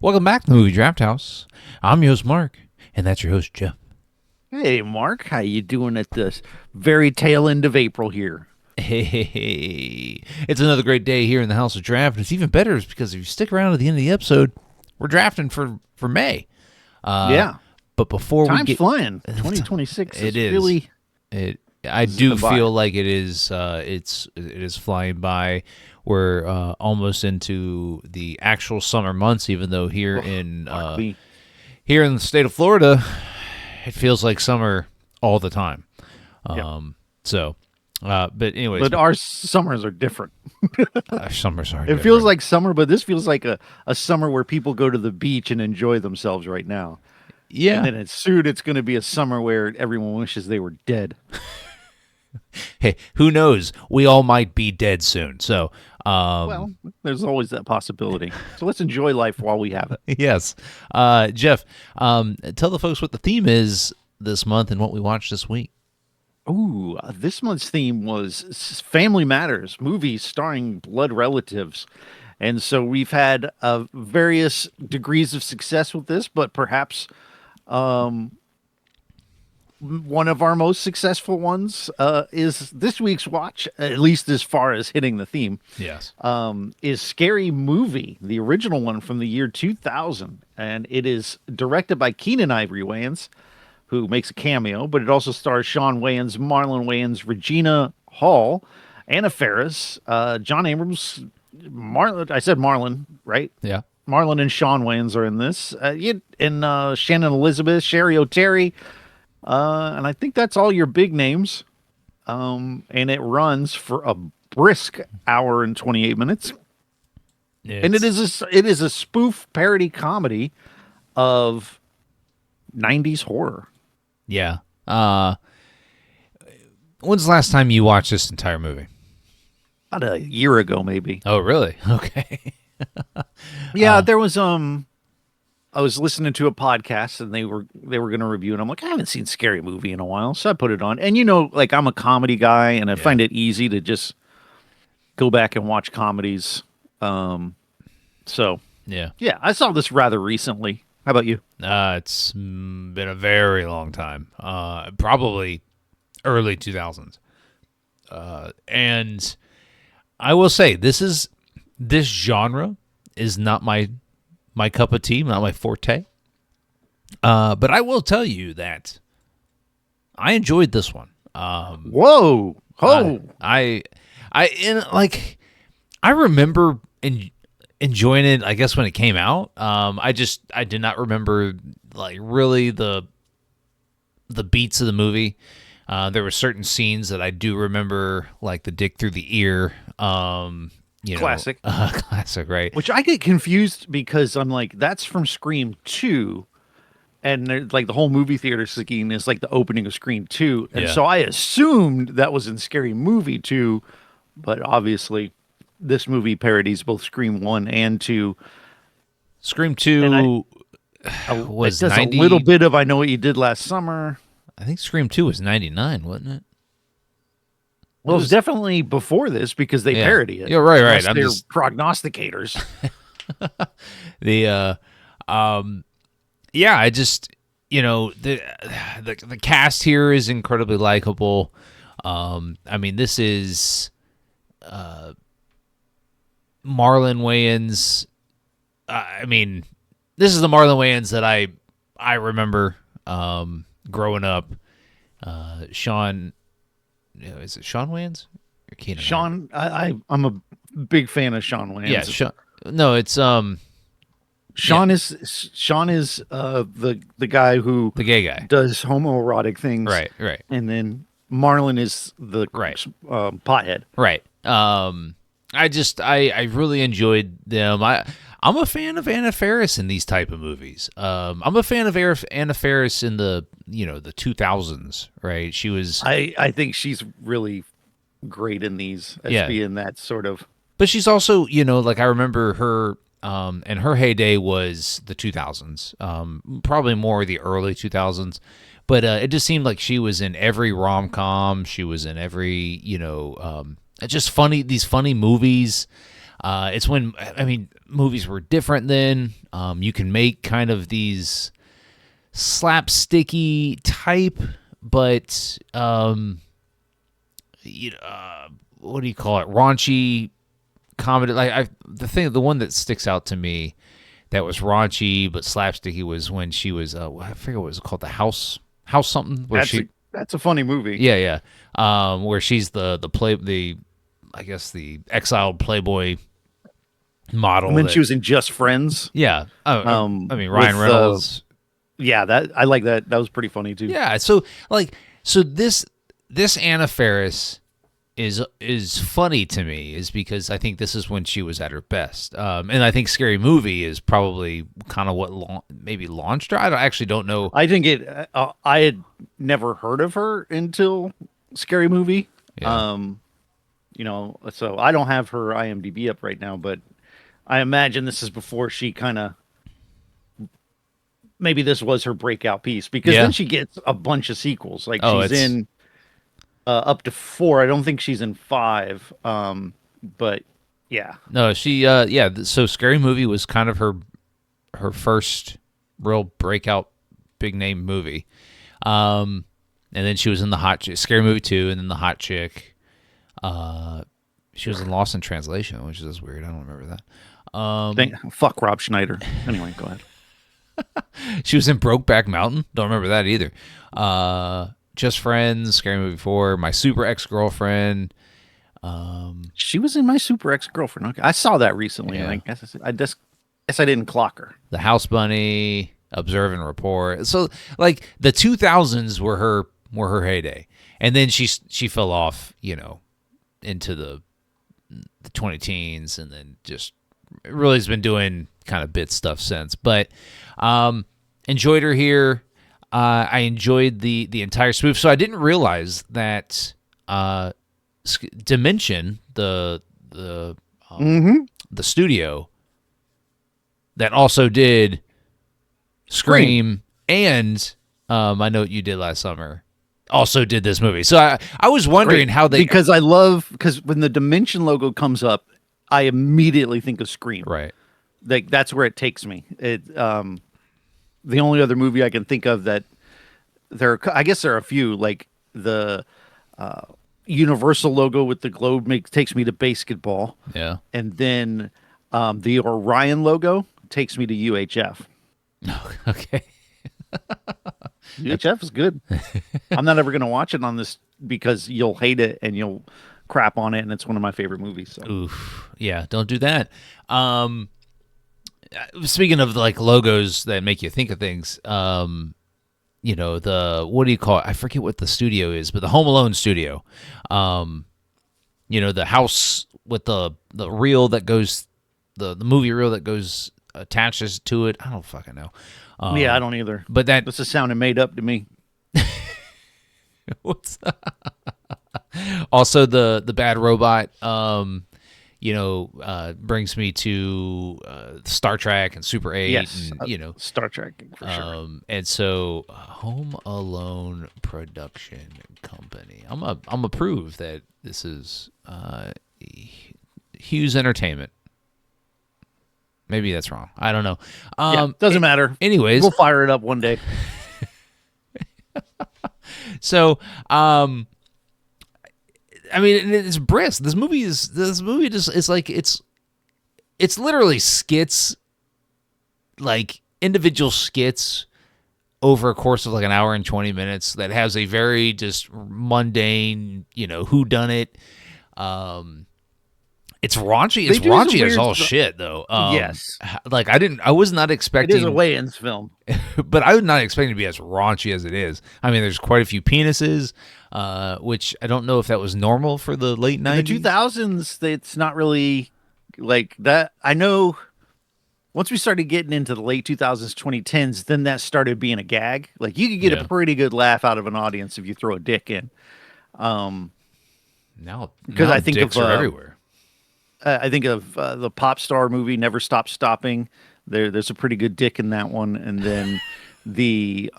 Welcome back to the Movie Draft House. I'm your host, Mark, and that's your host, Jeff. Hey, Mark, how you doing at this very tail end of April here? Hey, it's another great day here in the House of Draft, and it's even better because if you stick around to the end of the episode, we're drafting for May. Yeah, But before time's we get flying. 2026 it is really I do by. feel like it is flying by. We're almost into the actual summer months, even though here in the state of Florida, it feels like summer all the time. But anyways, But our summers are different. our summers are. It feels like summer, but this feels like a summer where people go to the beach and enjoy themselves right now. Yeah. And then it's going to be a summer where everyone wishes they were dead. Hey, who knows? We all might be dead soon. So, Well, there's always that possibility. So let's enjoy life while we have it. yes. Jeff, tell the folks what the theme is this month and what we watched this week. Ooh, this month's theme was Family Matters, movies starring blood relatives. And so we've had various degrees of success with this, but perhaps one of our most successful ones is this week's watch, at least as far as hitting the theme. Yes. Is Scary Movie, the original one from the year 2000. And it is directed by Keenan Ivory Wayans, who makes a cameo, but it also stars Shawn Wayans, Marlon Wayans, Regina Hall, Anna Faris, John Abrams, Marlon. I said Marlon, right? Yeah. Marlon and Shawn Wayans are in this. And Shannon Elizabeth, Sherry O'Terry. And I think that's all your big names. And it runs for a brisk hour and 28 minutes. And it is a spoof parody comedy of 90s horror. Yeah. When's the last time you watched this entire movie? About a year ago, maybe. Oh, really? Okay. Yeah, there was I was listening to a podcast and they were going to review, and I'm like, I haven't seen Scary Movie in a while, so I put it on. And like I'm a comedy guy, and I find it easy to just go back and watch comedies. So Yeah, I saw this rather recently. How about you? it's been a very long time. Probably early 2000s. And I will say this genre is not my cup of tea, not my forte. But I will tell you that I enjoyed this one. Whoa! Oh, I remember enjoying it, I guess, when it came out. I did not remember like really the beats of the movie. There were certain scenes that I do remember, like the dick through the ear. Classic. Classic, right? Which I get confused because I'm like, that's from Scream 2. And like the whole movie theater scene is like the opening of Scream 2. And so I assumed that was in Scary Movie 2. But obviously, this movie parodies both Scream 1 and 2. Scream 2 was it does 90. a little bit of I Know What You Did Last Summer. I think Scream 2 was 99, wasn't it? Well, it was definitely before this because they parody it. Yeah, right. Unless I'm they're just prognosticators. I just the cast here is incredibly likable. I mean, this is Marlon Wayans. I mean, this is the Marlon Wayans that I remember growing up. Shawn, is it Shawn Wayans or Keenan? Shawn, I'm a big fan of Shawn Wayans. Yeah, no, it's Shawn is the guy who the gay guy does homoerotic things, right, and then Marlon is the pothead, right. I really enjoyed them. I'm a fan of Anna Faris in these type of movies. I'm a fan of Anna Faris in the the 2000s, right? She was. I think she's really great in these as being that sort of. But she's also like I remember her. And her heyday was the 2000s, probably more the early 2000s. But it just seemed like she was in every rom-com. She was in every, just these funny movies. It's when, I mean, movies were different then. You can make kind of these slapsticky type, but what do you call it? Raunchy comedy. Like the one that sticks out to me that was raunchy but slapsticky was when she was I forget what it was called, the house something where That's a funny movie. yeah where she's the I guess the exiled playboy model. And then she was in Just Friends. Yeah. I mean Ryan with, Reynolds. Yeah, that I like that. That was pretty funny too. Yeah. So this Anna Faris is funny to me is because I think this is when she was at her best. And I think Scary Movie is probably kind of what maybe launched her. I actually don't know. I think I had never heard of her until Scary Movie. Yeah. So I don't have her IMDb up right now, but I imagine this is before she kind of, maybe this was her breakout piece, because then she gets a bunch of sequels. Like she's in up to 4. I don't think she's in 5. But yeah. No, she so Scary Movie was kind of her first real breakout big name movie. And then she was in Scary Movie 2, and then The Hot Chick. She was in Lost in Translation, which is weird. I don't remember that. Fuck Rob Schneider. Anyway, go ahead. She was in Brokeback Mountain. Don't remember that either. Just Friends, Scary Movie 4, My Super Ex-Girlfriend. She was in My Super Ex-Girlfriend. Okay. I saw that recently, Yeah. and I guess I didn't clock her. The House Bunny, Observe and Report. So like the 2000s were her heyday, and then she fell off, into the 20 teens, and then just really has been doing kind of bit stuff since. But enjoyed her here. I enjoyed the entire spoof. So I didn't realize that Dimension, the studio that also did Scream and My Note You Did Last Summer, also did this movie. So I was wondering how they... Because when the Dimension logo comes up, I immediately think of Scream. Right. Like that's where it takes me. The only other movie I can think of that I guess there are a few, like the Universal logo with the globe takes me to Basketball. Yeah. And then the Orion logo takes me to UHF. Okay. UHF is good. I'm not ever going to watch it on this because you'll hate it and you'll crap on it, and it's one of my favorite movies. So. Oof. Yeah, don't do that. Speaking of like logos that make you think of things, what do you call it? I forget what the studio is, but the Home Alone studio. The house with the reel that goes, the movie reel that goes attaches to it. I don't fucking know. Yeah, I don't either. But this is sounding made up to me. What's also the Bad Robot? Brings me to Star Trek and Super 8. Yes, and, Star Trek for sure. And so Home Alone Production Company. I'm a prove that this is Hughes Entertainment. Maybe that's wrong. I don't know. Doesn't matter. Anyways, we'll fire it up one day. So, I mean, it's brisk. This movie just it's like it's literally skits, like individual skits over a course of like an hour and 20 minutes that has a very just mundane, whodunit. It's raunchy. It's raunchy as all shit, though. Yes. Like I was not expecting. It is a Wayans film, but I was not expecting to be as raunchy as it is. I mean, there's quite a few penises, which I don't know if that was normal for the late 90s. The 2000s, it's not really like that. I know once we started getting into the late 2000s, 2010s, then that started being a gag. Like you could get a pretty good laugh out of an audience if you throw a dick in. Because I think dicks are everywhere. I think of the pop star movie Never Stop Stopping. There's a pretty good dick in that one, and then the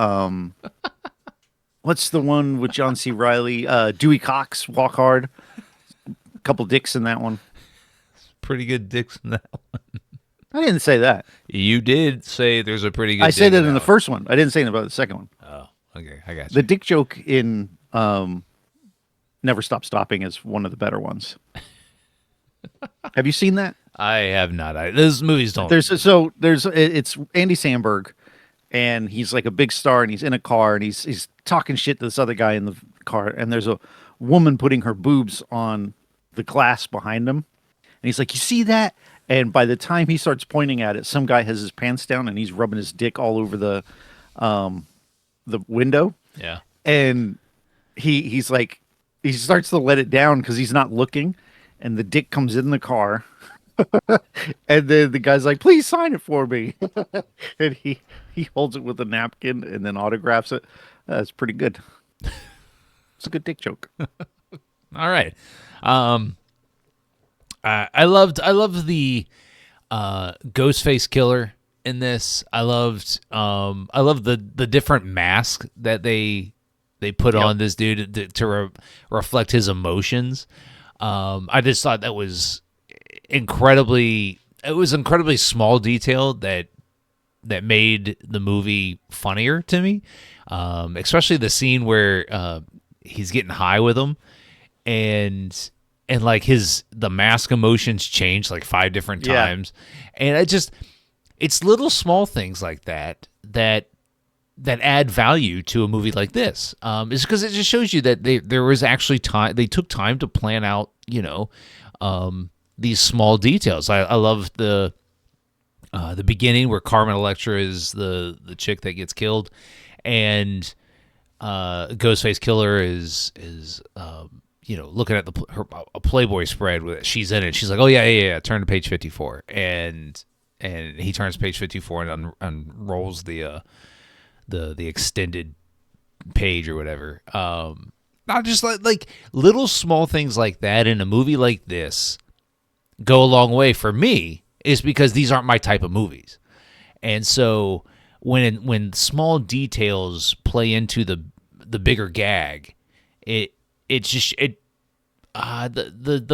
what's the one with John C. Reilly? Dewey Cox, Walk Hard. A couple dicks in that one. pretty good dicks in that. I didn't say that. You did say there's a pretty good I dick said it in that the one. first one. I didn't say it about the second one. Oh, okay. I got The you. dick joke in Never Stop Stopping is one of the better ones. Have you seen that? I have not. Those movies don't. It's Andy Samberg, and he's like a big star, and he's in a car, and he's talking shit to this other guy in the car, and there's a woman putting her boobs on the glass behind him, and he's like, "You see that?" And by the time he starts pointing at it, some guy has his pants down, and he's rubbing his dick all over the window, Yeah. and he's like, he starts to let it down because he's not looking, and the dick comes in the car. And then the guy's like, "Please sign it for me." And he holds it with a napkin and then autographs it. That's pretty good. It's a good dick joke. All right. I loved the Ghostface killer in this. I loved the different mask that they put on this dude to reflect his emotions. I just thought that was incredibly small detail that made the movie funnier to me. Especially the scene where he's getting high with him, and like the mask emotions change like 5 different times. And it's little small things like that add value to a movie like this. Is because it just shows you that there was actually time. They took time to plan out, these small details. I love the beginning where Carmen Electra is the chick that gets killed, and Ghostface Killer is looking at a Playboy spread with she's in it. She's like, "Oh yeah, turn to page 54," and he turns page 54 and unrolls the extended page or whatever. Not just like little small things like that in a movie like this go a long way for me, is because these aren't my type of movies. And so when small details play into the bigger gag, the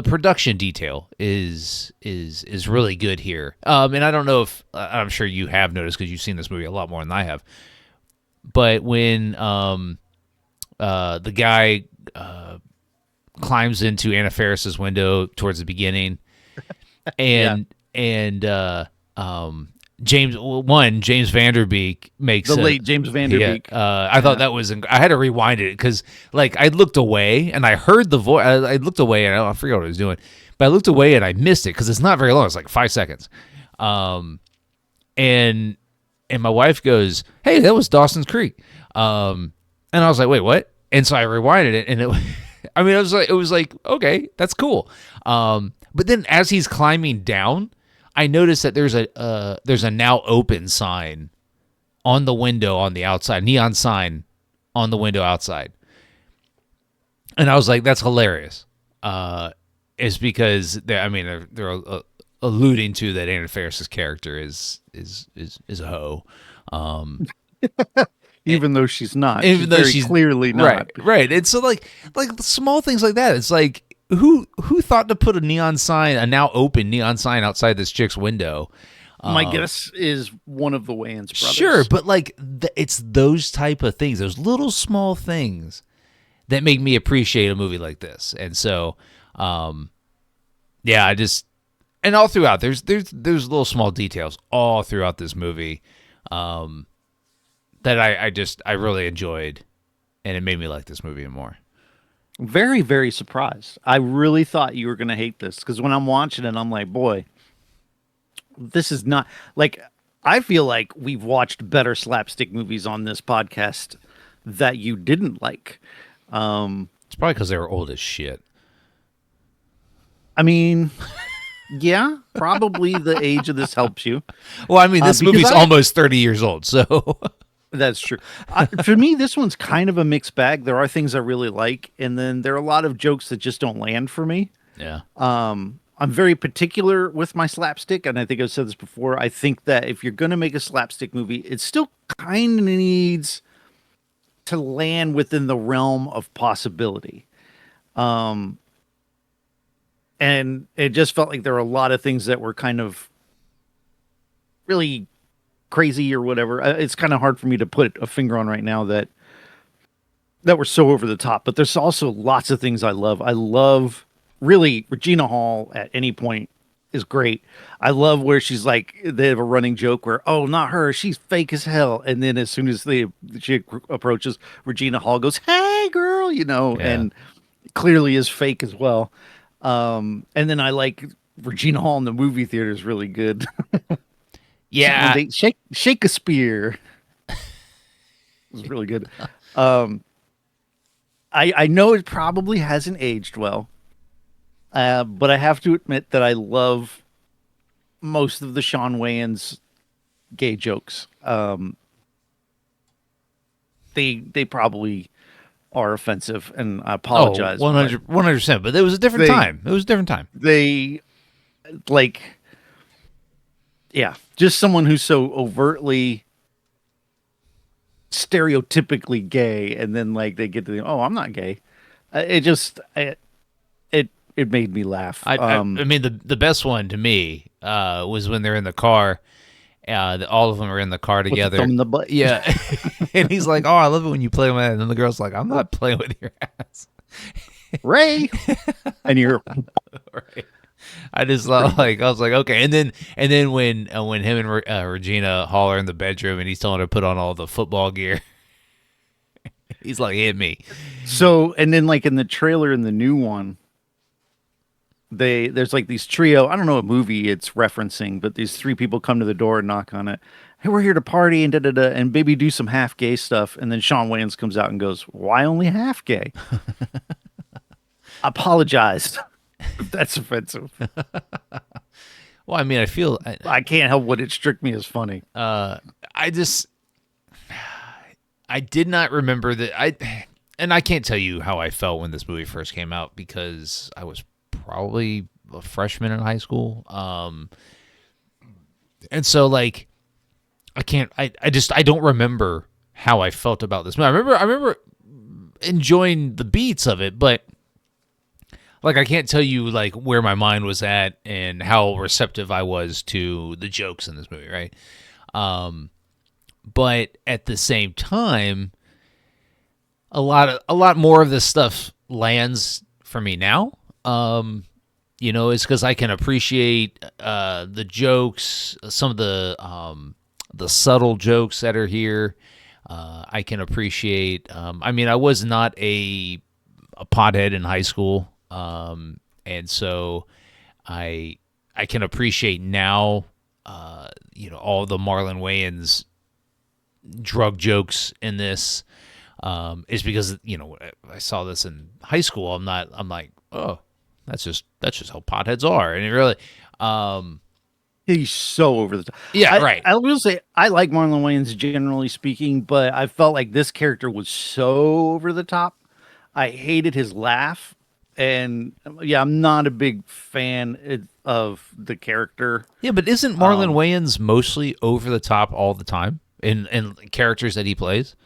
production detail is really good here. And I don't know if I'm sure you have noticed because you've seen this movie a lot more than I have. But when the guy climbs into Anna Faris's window towards the beginning, and James Vanderbeek makes The late James Vanderbeek. I thought that was. I had to rewind it because, like, I looked away and I heard the voice. I looked away and I forgot what I was doing, but I looked away and I missed it because it's not very long. It's like 5 seconds. And my wife goes, "Hey, that was Dawson's Creek." And I was like, "Wait, what?" And so I rewinded it, and it was like, okay, that's cool. But then as he's climbing down, I noticed that there's a now open sign on the window on the outside, neon sign on the window outside. And I was like, that's hilarious. It's because they're alluding to that Anna Faris's character is a hoe. Even though she's not. Even though she's clearly not. Right. And so like small things like that. It's like who thought to put a neon sign, a now open neon sign outside this chick's window? My guess is one of the Wayans brothers. Sure, but like it's those type of things, those little small things that make me appreciate a movie like this. And so, yeah, and all throughout there's little small details all throughout this movie that I really enjoyed, and it made me like this movie more. Very, very surprised. I really thought you were going to hate this because when I'm watching it, I'm like, boy, this is not like, I feel like we've watched better slapstick movies on this podcast that you didn't like. It's probably because they were old as shit. I mean, yeah, probably the age of this helps you. Well, I mean, this movie's almost 30 years old, so. That's true. For me, this one's kind of a mixed bag. There are things I really like, and then there are a lot of jokes that just don't land for me. Yeah. I'm very particular with my slapstick, and I think I've said this before. I think that if you're going to make a slapstick movie, it still kind of needs to land within the realm of possibility. and it just felt like there were a lot of things that were kind of really crazy or whatever. It's kind of hard for me to put a finger on right now that were so over the top. But there's also lots of things I love. I love really Regina Hall at any point is great. I love where she's like they have a running joke where oh not her she's fake as hell, and then as soon as she approaches, Regina Hall goes hey girl, Yeah. and clearly is fake as well. And then I like Regina Hall in the movie theater is really good. Someone Yeah. they Shakespeare was really good. Um, I know it probably hasn't aged well, but I have to admit that I love most of the Shawn Wayans gay jokes. They probably are offensive, and I Oh, apologize, but 100%. But it was a different they time. It was a different time. they like yeah, just someone who's so overtly stereotypically gay, and then like they get to the oh I'm not gay. It made me laugh. I mean, the best one to me was when they're in the car. All of them are in the car With the thumb together. in the butt. Yeah. And he's like, oh, I love it when you play with it. And then the girl's like, I'm not playing with your ass. Ray, and you're Right. I just love, like, I was like, okay. And then when him and Regina Hall are in the bedroom and he's telling her to put on all the football gear, he's like, hit me. so, and then like in the trailer in the new one, there's like these trio. I don't know what movie it's referencing, but these three people come to the door and knock on it. Hey, we're here to party and da da da, and maybe do some half gay stuff. And then Shawn Wayans comes out and goes, "Why only half gay?" Apologize. If that's offensive. Well, I mean, I feel I can't help what it struck me as funny. I just I did not remember that and I can't tell you how I felt when this movie first came out because I was probably a freshman in high school. And so like I don't remember how I felt about this movie. I remember enjoying the beats of it, but like I can't tell you like where my mind was at and how receptive I was to the jokes in this movie, right? But at the same time, a lot more of this stuff lands for me now. It's because I can appreciate the jokes, some of the subtle jokes that are here. I can appreciate. I mean, I was not a pothead in high school, and so I can appreciate now. All the Marlon Wayans drug jokes in this is because I saw this in high school. I'm like, oh, that's just how potheads are, and it really, He's so over the top. yeah, right. I will say I like Marlon Wayans generally speaking, but I felt like this character was so over the top. I hated his laugh, and yeah, I'm not a big fan of the character. Yeah, but isn't Marlon Wayans mostly over the top all the time in characters that he plays?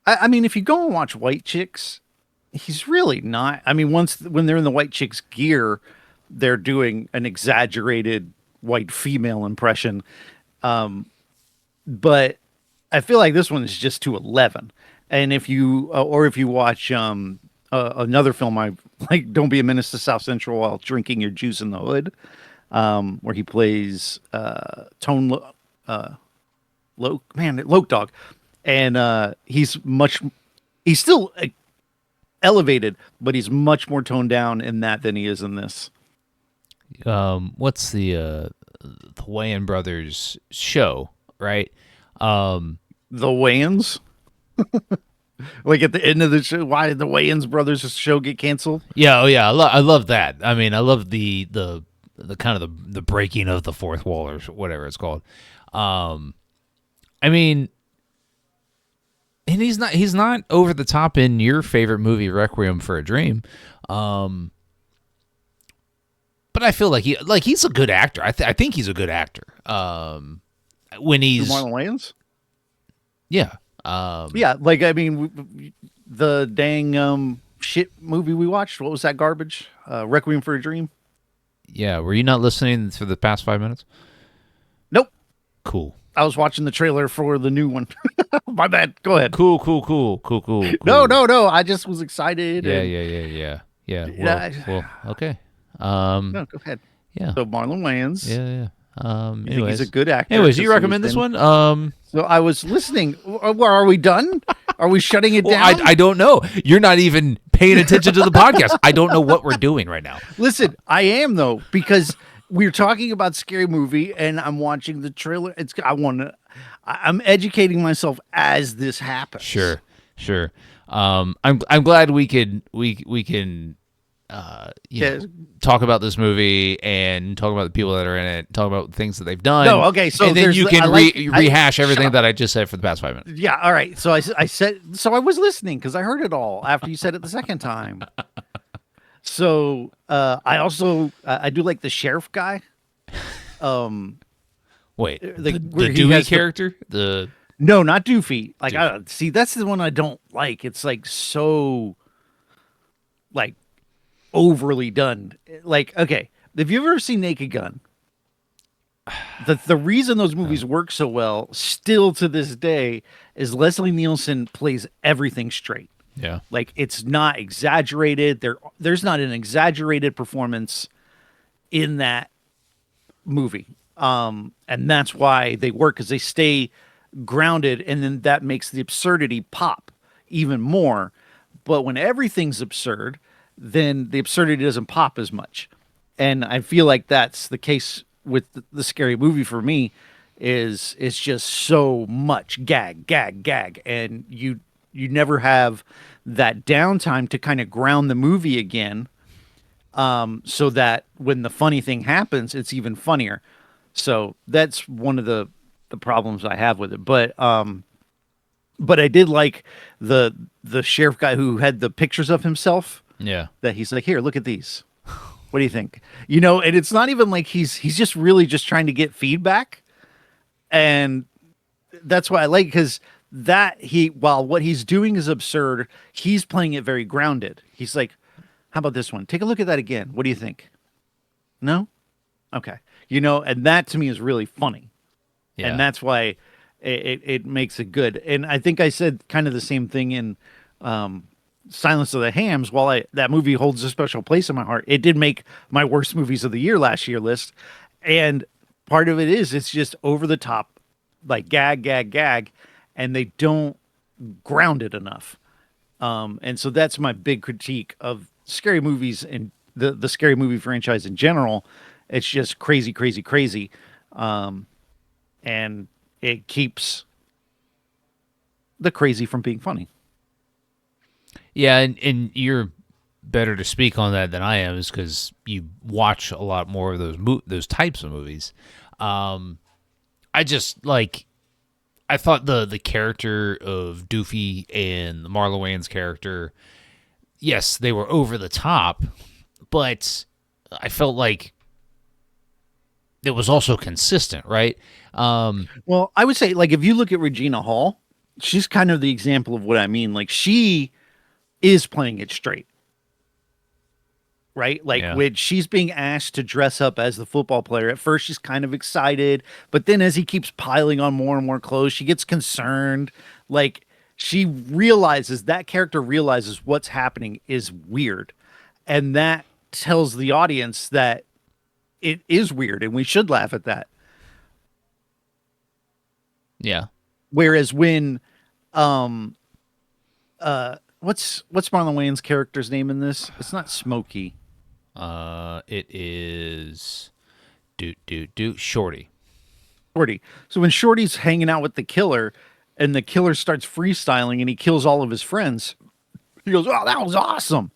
I mean, if you go and watch White Chicks, he's really not. I mean, when they're in the White Chicks gear, they're doing an exaggerated white female impression. But I feel like this one is just to 11. And if you watch another film I like, Don't Be a Menace to South Central While Drinking Your Juice in the Hood, where he plays Loke Dog, and he's still elevated, but he's much more toned down in that than he is in this. What's the Wayans brothers show, right? The Wayans, like at the end of the show, why did the Wayans brothers show get canceled? Yeah, oh yeah, I love that. I mean, I love the kind of the breaking of the fourth wall or whatever it's called. I mean, and he's not over the top in your favorite movie, Requiem for a Dream. But I feel like he's a good actor. I think he's a good actor. When he's Marlon Wayans, yeah, yeah, like I mean, the dang shit movie we watched. What was that garbage? Requiem for a Dream. Yeah, were you not listening for the past 5 minutes? Nope. Cool. I was watching the trailer for the new one. My bad. Go ahead. Cool. No. I just was excited. Yeah. Well, okay. No, go ahead. Yeah. So Marlon Wayans. Yeah. You think he's a good actor? Anyways, you recommend this one? So I was listening. Are we done? Are we shutting it down? I don't know. You're not even paying attention to the podcast. I don't know what we're doing right now. Listen, I am though, because we're talking about Scary Movie and I'm watching the trailer. I'm educating myself as this happens. Sure. I'm glad we can talk about this movie and talk about the people that are in it, talk about things that they've done. No, okay. So and then you can rehash everything up. that I just said for the past 5 minutes. Yeah. All right. So I said, so I was listening because I heard it all after you said it the second time. So I also I do like the sheriff guy. Wait, the where he Dewey has character? No, not Doofy. Like, Doofy. see, that's the one I don't like. It's like so, like, overly done. Like, okay, have you ever seen Naked Gun? The reason those movies work so well, still to this day, is Leslie Nielsen plays everything straight. Yeah. Like, it's not exaggerated. There's not an exaggerated performance in that movie. And that's why they work, because they stay grounded, and then that makes the absurdity pop even more. But when everything's absurd, then the absurdity doesn't pop as much. And I feel like that's the case with the Scary Movie for me. It's just so much gag, and you never have that downtime to kind of ground the movie again, so that when the funny thing happens, it's even funnier. So that's one of the problems I have with it. But I did like the sheriff guy who had the pictures of himself. Yeah. That he's like, here, look at these. What do you think? You know, and it's not even like he's just really just trying to get feedback. And that's why I like, because while what he's doing is absurd, he's playing it very grounded. He's like, how about this one? Take a look at that again. What do you think? No? Okay. You know, and that to me is really funny. Yeah. And that's why it makes it good. And I think I said kind of the same thing in Silence of the Hams. While that movie holds a special place in my heart, it did make my worst movies of the year last year list. And part of it is it's just over the top, like gag, and they don't ground it enough. And so that's my big critique of scary movies and the Scary Movie franchise in general. It's just crazy. And it keeps the crazy from being funny. Yeah, and you're better to speak on that than I am, is because you watch a lot more of those types of movies. I just like, I thought the character of Doofy and the Marlon Wayans character, yes, they were over the top, but I felt like it was also consistent, right? Well, I would say, like, if you look at Regina Hall, she's kind of the example of what I mean. Like, she is playing it straight, right? Like, when she's being asked to dress up as the football player, at first she's kind of excited, but then as he keeps piling on more and more clothes, she gets concerned. Like, that character realizes what's happening is weird. And that tells the audience that it is weird and we should laugh at that. Yeah. Whereas when, what's Marlon Wayans' character's name in this? It's not Smokey. It is Shorty. Shorty. So when Shorty's hanging out with the killer and the killer starts freestyling and he kills all of his friends, he goes, "Oh, that was awesome."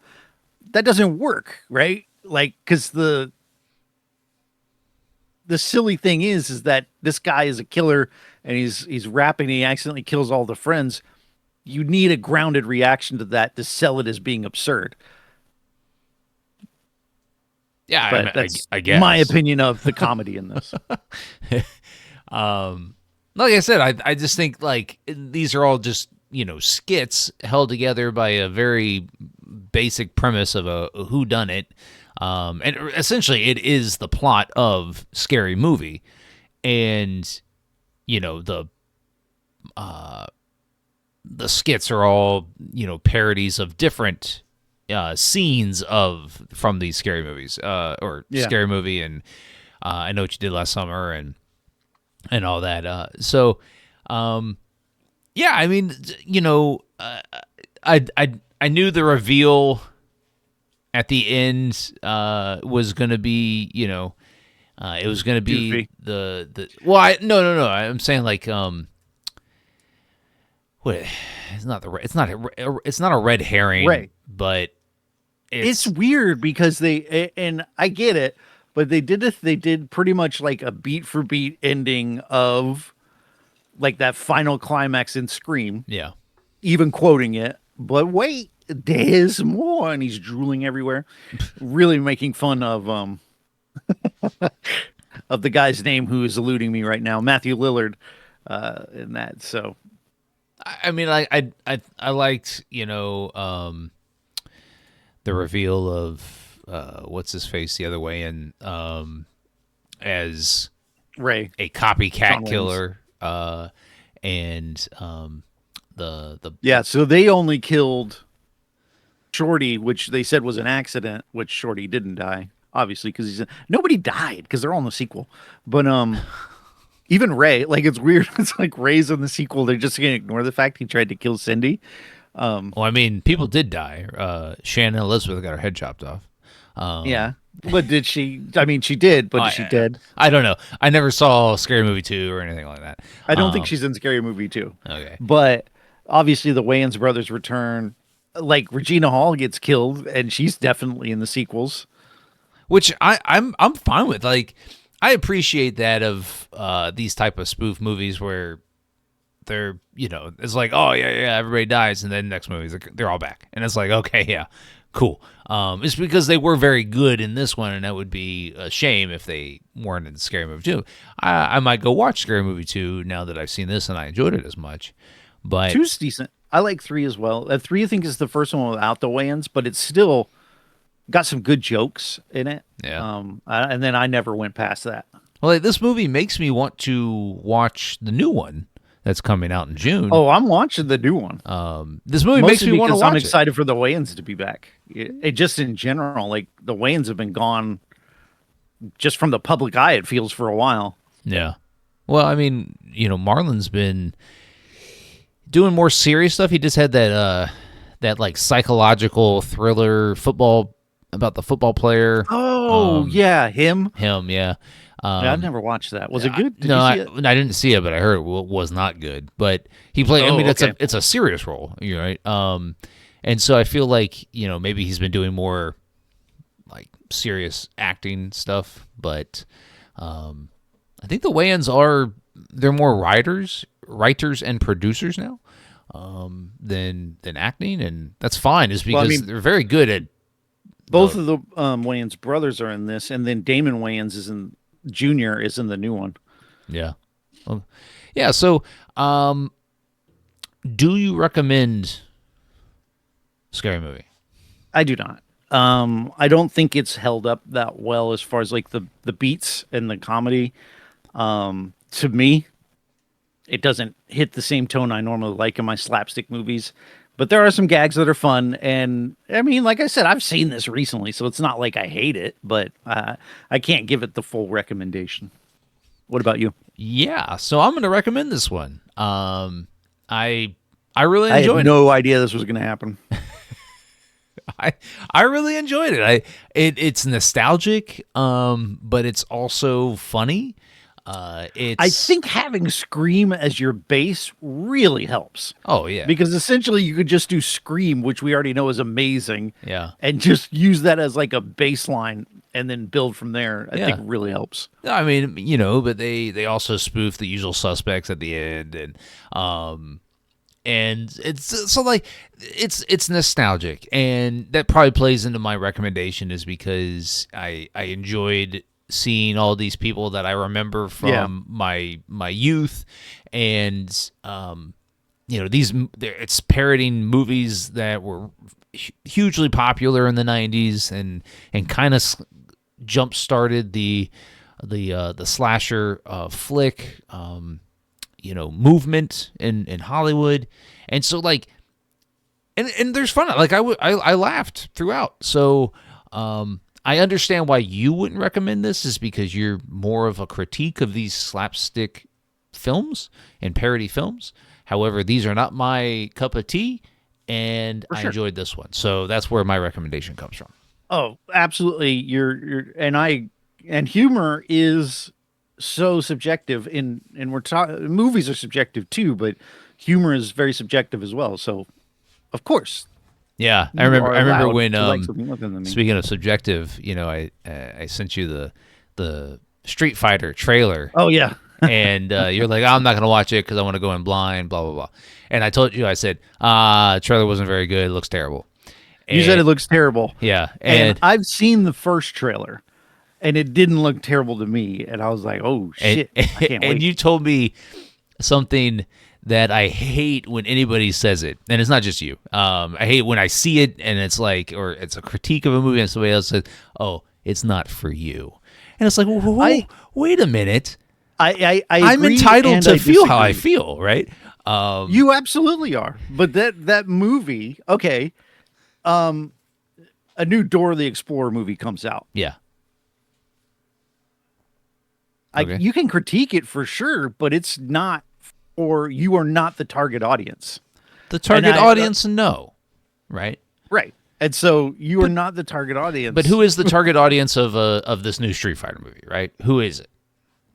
That doesn't work, right? Like, because the silly thing is that this guy is a killer and he's rapping and he accidentally kills all the friends. You need a grounded reaction to that to sell it as being absurd. Yeah, but that's I guess my opinion of the comedy in this. Like I said, I just think like these are all just, skits held together by a very basic premise of a whodunit, and essentially it is the plot of Scary Movie, and the skits are all parodies of different scenes from these scary movies, or Yeah. Scary Movie, and I Know What You Did Last Summer, and all that. Yeah, I mean, I knew the reveal at the end was going to be, it was going to be Goofy. no, I'm saying like what it's not a red herring, Right. but It's weird because and I get it, but they did pretty much like a beat for beat ending of like that final climax in Scream, yeah. even quoting it. But wait, there's more, and he's drooling everywhere, really making fun of the guy's name who is eluding me right now, Matthew Lillard, in that. So I mean, I liked the reveal of what's his face the other way, and as Ray, a Shawn copycat Wayans. killer, and the Yeah, so they only killed Shorty, which they said was an accident, which Shorty didn't die, obviously, because nobody died because they're all in the sequel. But even Ray, like it's weird. It's like Ray's in the sequel. They're just gonna ignore the fact he tried to kill Cindy. well, I mean, people did die. Shannon Elizabeth got her head chopped off. Yeah, but did she? I mean, she did, but is she dead? I don't know. I never saw Scary Movie 2 or anything like that. I don't think she's in Scary Movie 2. Okay. But obviously, the Wayans brothers return. Like Regina Hall gets killed, and she's definitely in the sequels. Which I'm fine with. Like, I appreciate that of these type of spoof movies where they're it's like, oh yeah, everybody dies, and then next movie they're all back, and it's like, okay, yeah, cool. It's because they were very good in this one, and that would be a shame if they weren't in Scary Movie 2. I might go watch Scary Movie 2 now that I've seen this and I enjoyed it as much. But Two's decent. I like three as well. Three, I think, is the first one without the Wayans, but it's still got some good jokes in it. Yeah. And then I never went past that. well, like, this movie makes me want to watch the new one that's coming out in June. Oh, I'm watching the new one. This movie makes Mostly me want to because watch I'm it. excited for the Wayans to be back. It just in general, like the Wayans have been gone just from the public eye, it feels, for a while. Yeah. Well, I mean, Marlon's been doing more serious stuff. He just had that like psychological thriller football about the football player. Oh, yeah, him. Him, yeah. Yeah, I've never watched that. Was it good? Did No, you see it? I didn't see it, but I heard it was not good. But he played. I Oh, mean, okay. it's a serious role, you're right. And so I feel like maybe he's been doing more like serious acting stuff. But I think the Wayans they're more writers and producers now than acting, and that's fine. Is because Well, I mean, they're very good at both of the Wayans brothers are in this, and then Damon Wayans Jr. is in the new one. yeah. Well, yeah. So, do you recommend Scary Movie? I do not. I don't think it's held up that well as far as like the beats and the comedy. To me, it doesn't hit the same tone I normally like in my slapstick movies. But there are some gags that are fun, and I mean, like I said, I've seen this recently, so it's not like I hate it, but I can't give it the full recommendation. What about you? Yeah. So I'm going to recommend this one. I really I enjoyed had no idea this was going to happen. I really enjoyed it. It's nostalgic, but it's also funny. I think having Scream as your base really helps. Oh yeah, Because essentially you could just do Scream, which we already know is amazing, yeah. and just use that as like a baseline and then build from there. I Yeah. think really helps. I mean, but they also spoof The Usual Suspects at the end, and it's so like it's nostalgic, and that probably plays into my recommendation is because I enjoyed seeing all these people that I remember from my youth, and it's parodying movies that were hugely popular in the 90s and kind of jump started the slasher flick movement in Hollywood. And so like and there's fun. Like I laughed throughout. So I understand why you wouldn't recommend this, is because you're more of a critique of these slapstick films and parody films. However, these are not my cup of tea, and I enjoyed this one. So that's where my recommendation comes from. Oh, absolutely. And humor is so subjective and we're talking, movies are subjective too, but humor is very subjective as well. So of course. Yeah, I remember when like something other than me. speaking of subjective, I sent you the Street Fighter trailer. Oh yeah. And you're like, I'm not gonna watch it because I want to go in blind, blah blah blah. And I told you, I said, trailer wasn't very good. It looks terrible. You said it looks terrible. Yeah, and I've seen the first trailer, and it didn't look terrible to me. And I was like, oh shit, I can't wait. And you told me something that I hate when anybody says it, and it's not just you. I hate when I see it and it's like, or it's a critique of a movie, and somebody else says, "Oh, it's not for you," and it's like, wait a minute. I'm entitled to feel how I feel, right? You absolutely are. But that movie, okay. A new Dora the Explorer movie comes out. Yeah. Okay. You can critique it for sure, but it's not, or you are not the target audience. The target audience, no. Right? Right. And so you are not the target audience. But who is the target audience of this new Street Fighter movie, right? Who is it?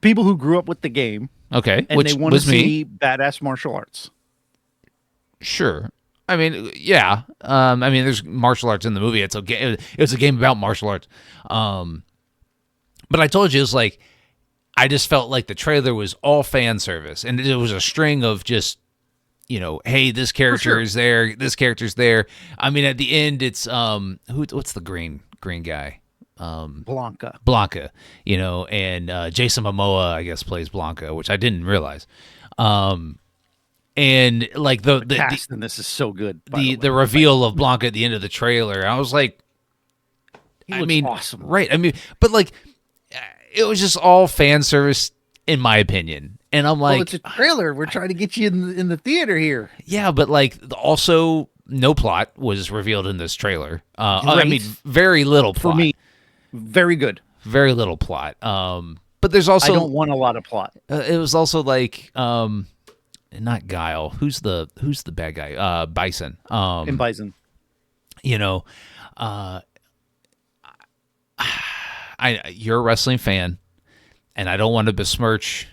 People who grew up with the game. Okay. And they want to see badass martial arts. Sure. I mean, yeah. There's martial arts in the movie. It's a game about martial arts. But I told you, it's like, I just felt like the trailer was all fan service, and it was a string of just, hey, this character is there, this character's there. I mean, at the end, it's what's the green guy? Blanca, and Jason Momoa, I guess, plays Blanca, which I didn't realize. And like the cast in this is so good. The reveal of Blanca at the end of the trailer, I was like, awesome, right? I mean, but like, it was just all fan service, in my opinion. And I'm like, it's a trailer. We're trying to get you in the theater here. Yeah, but like, also no plot was revealed in this trailer. I mean, very little plot. For me, very good. Very little plot. But there's also, I don't want a lot of plot. It was also like, not Guile. Who's the bad guy? Bison. In Bison. You're a wrestling fan, and I don't want to besmirch,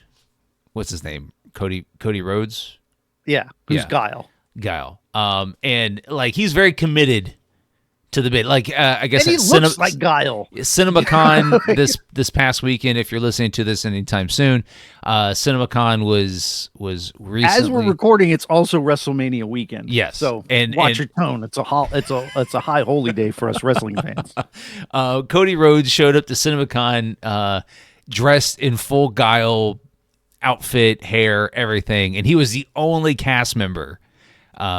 what's his name? Cody Rhodes? Yeah. Who's Guile? Guile. And like, he's very committed to the bit. Like, I guess and he looks like Guile. CinemaCon this past weekend, if you're listening to this anytime soon, CinemaCon was recently. As we're recording, it's also WrestleMania weekend. Yes. So watch your tone. It's a high holy day for us wrestling fans. Cody Rhodes showed up to CinemaCon dressed in full Guile outfit, hair, everything, and he was the only cast member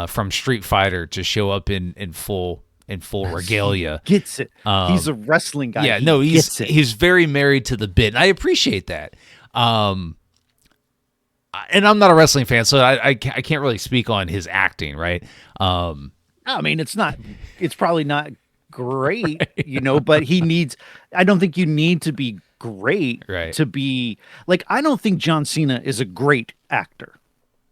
from Street Fighter to show up in full regalia. He gets it. He's a wrestling guy. Yeah, he's very married to the bit. And I appreciate that. And I'm not a wrestling fan, so I can't really speak on his acting, right? I mean, it's probably not great, but I don't think you need to be great to be like, I don't think John Cena is a great actor.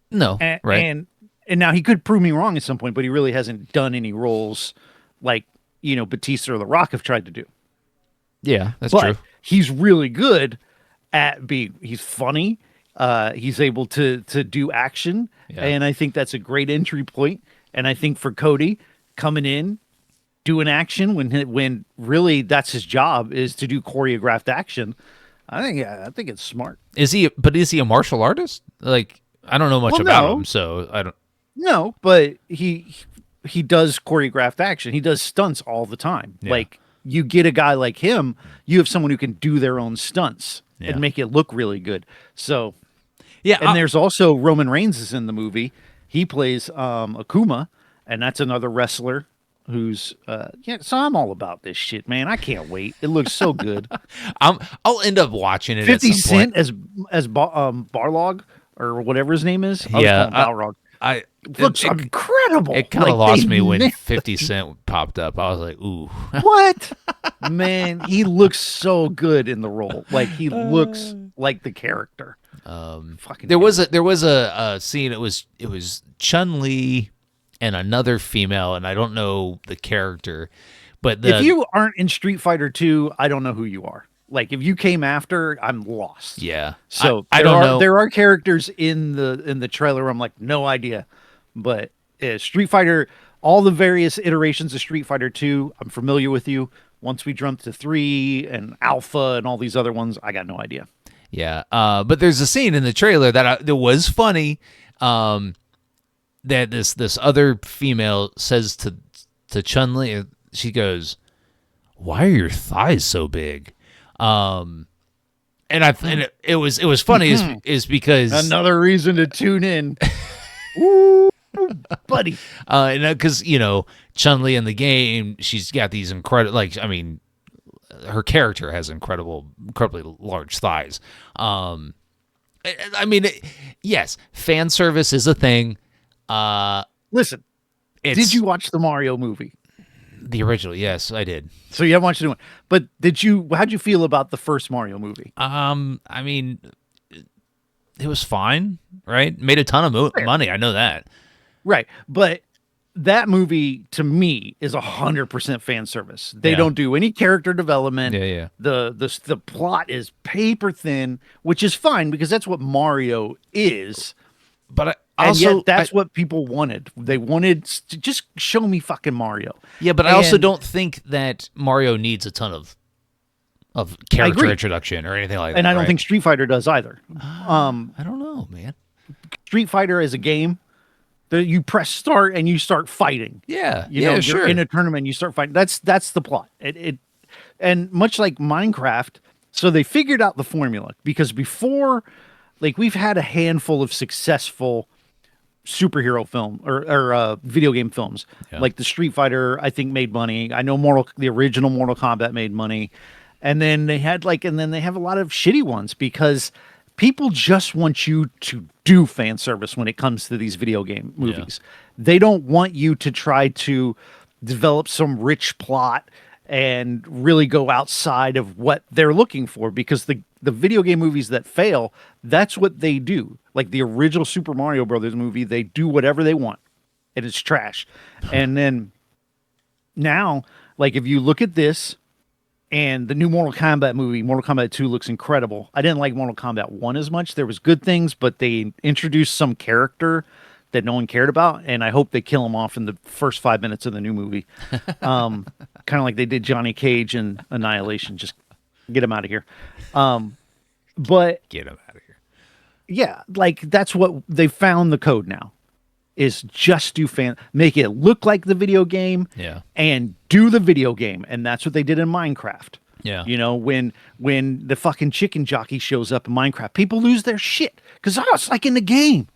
No, right. And now he could prove me wrong at some point, but he really hasn't done any roles like, Batista or The Rock have tried to do. Yeah, that's true. He's really good at he's funny. He's able to do action. Yeah. And I think that's a great entry point. And I think for Cody coming in, doing action when really that's his job, is to do choreographed action. I think it's smart. Is he a martial artist? Like, I don't know much about him, so I don't. No, but he does choreographed action. He does stunts all the time. Yeah. Like, you get a guy like him, you have someone who can do their own stunts and make it look really good. So, yeah. And there's also Roman Reigns is in the movie, He plays Akuma, and that's another wrestler who's yeah. So I'm all about this shit, man. I can't wait. It looks so good. I'll end up watching it at 50 some point. Cent as Barlog or whatever his name is. I was Yeah, calling Balrog. I Looks incredible. It kind of Like, lost they me when nailed 50 Cent popped up. I was like, ooh. What? Man, he looks so good in the role. Like he looks like the character. Fucking There was a scene. It was Chun-Li and another female, and I don't know the character, but if you aren't in Street Fighter 2, I don't know who you are. Like if you came after, I'm lost. yeah. So I don't know. There are characters in the trailer where I'm like, no idea. But Street Fighter, all the various iterations of Street Fighter 2, I'm familiar with you. Once we jump to 3 and Alpha and all these other ones, I got no idea. Yeah. But there's a scene in the trailer that was funny. That this other female says to Chun-Li, she goes, "Why are your thighs so big?" And it was funny is because Another reason to tune in. Ooh, buddy. Because Chun-Li in the game, she's got these incredible, her character has incredibly large thighs. Yes, fan service is a thing. Listen, did you watch the Mario movie? The original? Yes, I did. So you haven't watched the new one, but how'd you feel about the first Mario movie? It was fine, right? Made a ton of money. I know that. Right. But that movie to me is 100% fan service. They don't do any character development. Yeah. The plot is paper thin, which is fine because that's what Mario is. But that's what people wanted. They wanted to just show me fucking Mario. Yeah, but I also don't think that Mario needs a ton of character introduction or anything like that. And I don't think Street Fighter does either. I don't know, man. Street Fighter is a game that you press start and you start fighting. Yeah, you're sure. in a tournament, you start fighting. That's the plot. And much like Minecraft, so they figured out the formula because before, like we've had a handful of successful superhero film or video game films, like the Street Fighter. I think made money. I know the original Mortal Kombat made money, and then they have a lot of shitty ones because people just want you to do fan service when it comes to these video game movies. They don't want you to try to develop some rich plot and really go outside of what they're looking for because the video game movies that fail, that's what they do. Like the original Super Mario Brothers movie, they do whatever they want and it's trash. And then now, like if you look at this and the new Mortal Kombat movie, Mortal Kombat 2 looks incredible. I didn't like Mortal Kombat 1 as much. There was good things, but they introduced some character that no one cared about, and I hope they kill him off in the first 5 minutes of the new movie. Kind of like they did Johnny Cage in Annihilation. Just get him out of here. But get him out of here. Yeah, like that's what they found the code now. Is just make it look like the video game, and do the video game, and that's what they did in Minecraft. Yeah, when the fucking chicken jockey shows up in Minecraft, people lose their shit because it's like in the game.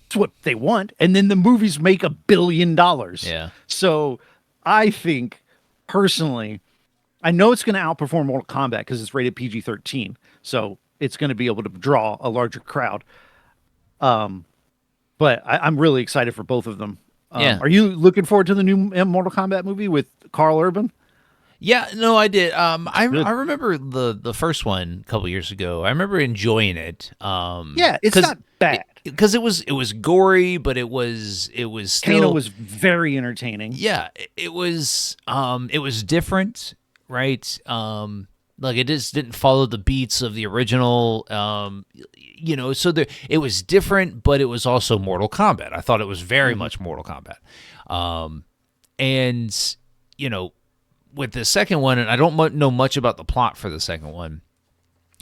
It's what they want, and then the movies make $1 billion. Yeah. So I think personally, I know it's going to outperform Mortal Kombat because it's rated PG-13, so it's going to be able to draw a larger crowd. But I'm really excited for both of them. Are you looking forward to the new Mortal Kombat movie with Carl Urban? Yeah, no, I did. I remember the first one a couple years ago. I remember enjoying it. It's not bad because it was gory, but it was still. Kano was very entertaining. Yeah, it was different, right? Like it just didn't follow the beats of the original. So it was different, but it was also Mortal Kombat. I thought it was very much Mortal Kombat. And with the second one, and I don't know much about the plot for the second one,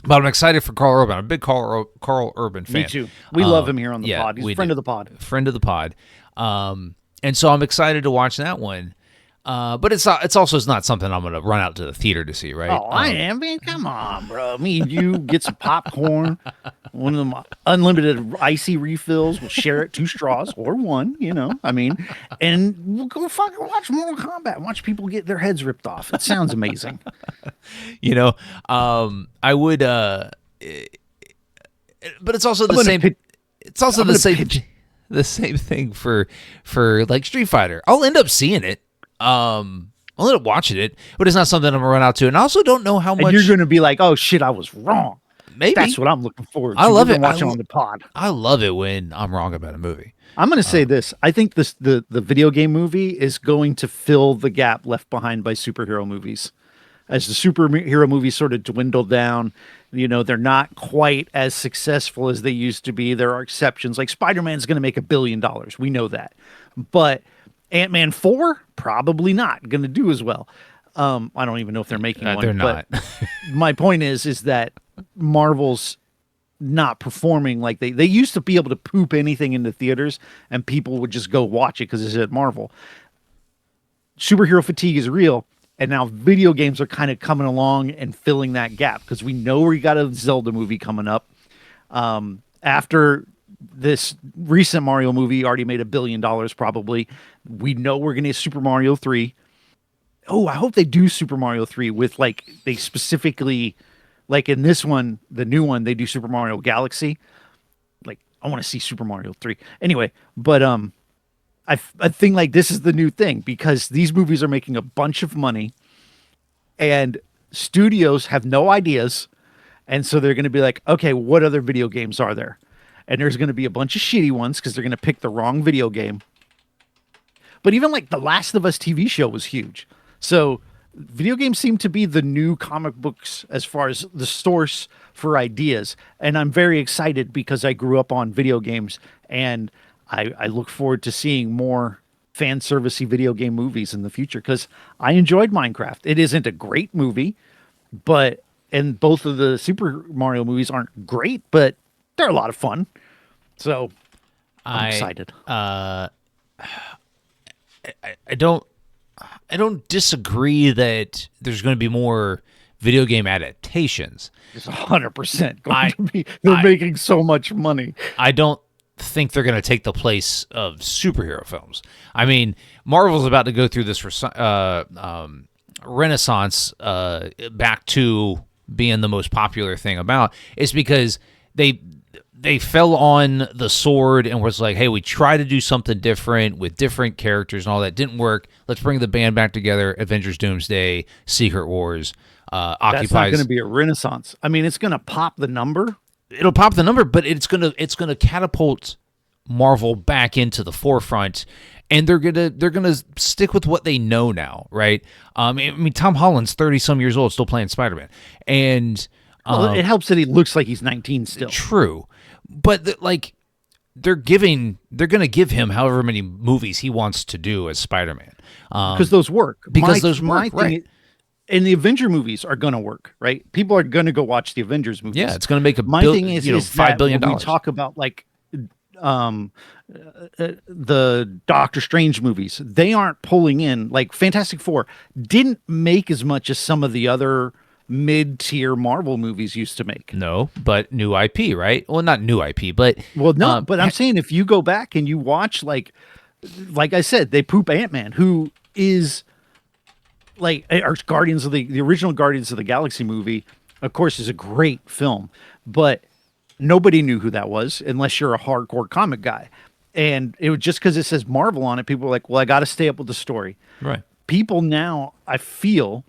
but I'm excited for Carl Urban. I'm a big Carl Urban fan. Me too. We love him here on the pod. He's a friend of the pod. Friend of the pod. And so I'm excited to watch that one. But it's also not something I'm going to run out to the theater to see, right? Oh, I am, man. Come on, bro. Me and you get some popcorn, one of them unlimited icy refills. We'll share it, 2 straws or 1, I mean, and we'll go fucking watch Mortal Kombat, watch people get their heads ripped off. It sounds amazing. I would, but it's also the same. It's also the same thing for like Street Fighter. I'll end up seeing it. I'll end up watching it, but it's not something I'm gonna run out to. And I also don't know how much. And you're gonna be like, "Oh shit, I was wrong." Maybe that's what I'm looking forward to. I love it. Watching on the pod. I love it when I'm wrong about a movie. I'm gonna say this. I think the video game movie is going to fill the gap left behind by superhero movies. As the superhero movies sort of dwindle down, they're not quite as successful as they used to be. There are exceptions. Like Spider-Man's going to make $1 billion. We know that. But Ant-Man 4, probably not going to do as well. I don't even know if they're making one. They're not. But my point is that Marvel's not performing like they used to be able to poop anything into theaters and people would just go watch it because it's at Marvel. Superhero fatigue is real. And now video games are kind of coming along and filling that gap because we know we got a Zelda movie coming up. After this recent Mario movie already made $1 billion probably, we know we're going to get Super Mario 3. Oh, I hope they do Super Mario 3 with they specifically, like in this one, the new one, they do Super Mario Galaxy. I want to see Super Mario 3. Anyway, but I think this is the new thing because these movies are making a bunch of money and studios have no ideas. And so they're going to be like, okay, what other video games are there? And there's going to be a bunch of shitty ones because they're going to pick the wrong video game. But even the Last of Us TV show was huge. So video games seem to be the new comic books as far as the source for ideas. And I'm very excited because I grew up on video games and I look forward to seeing more fan servicey video game movies in the future because I enjoyed Minecraft. It isn't a great movie, and both of the Super Mario movies aren't great, but they're a lot of fun. So I'm excited. I don't disagree that there's going to be more video game adaptations. It's 100% going to be. They're making so much money. I don't think they're going to take the place of superhero films. I mean, Marvel's about to go through this renaissance back to being the most popular thing about. It's because they fell on the sword and was like, hey, we try to do something different with different characters and all that. Didn't work. Let's bring the band back together. Avengers Doomsday, Secret Wars, occupies. That's not going to be a renaissance. I mean, it's going to pop the number. It'll pop the number, but it's gonna catapult Marvel back into the forefront, and they're gonna stick with what they know now, right? I mean, Tom Holland's 30-some years old, still playing Spider-Man, and it helps that he looks like he's 19 still. True, but they're gonna give him however many movies he wants to do as Spider-Man, because those work. Right. And the Avenger movies are going to work, right? People are going to go watch the Avengers movies. Yeah, it's going to make $5 billion. We talk about the Doctor Strange movies. They aren't pulling in Fantastic Four didn't make as much as some of the other mid-tier Marvel movies used to make. No, but new IP, right? Well, not new IP, but but I'm saying if you go back and you watch like I said, they poop Ant-Man, who is our Guardians of the original Guardians of the Galaxy movie, of course, is a great film, but nobody knew who that was unless you're a hardcore comic guy. And it was just because it says Marvel on it, people were like, well, I got to stay up with the story. Right. People now, I feel,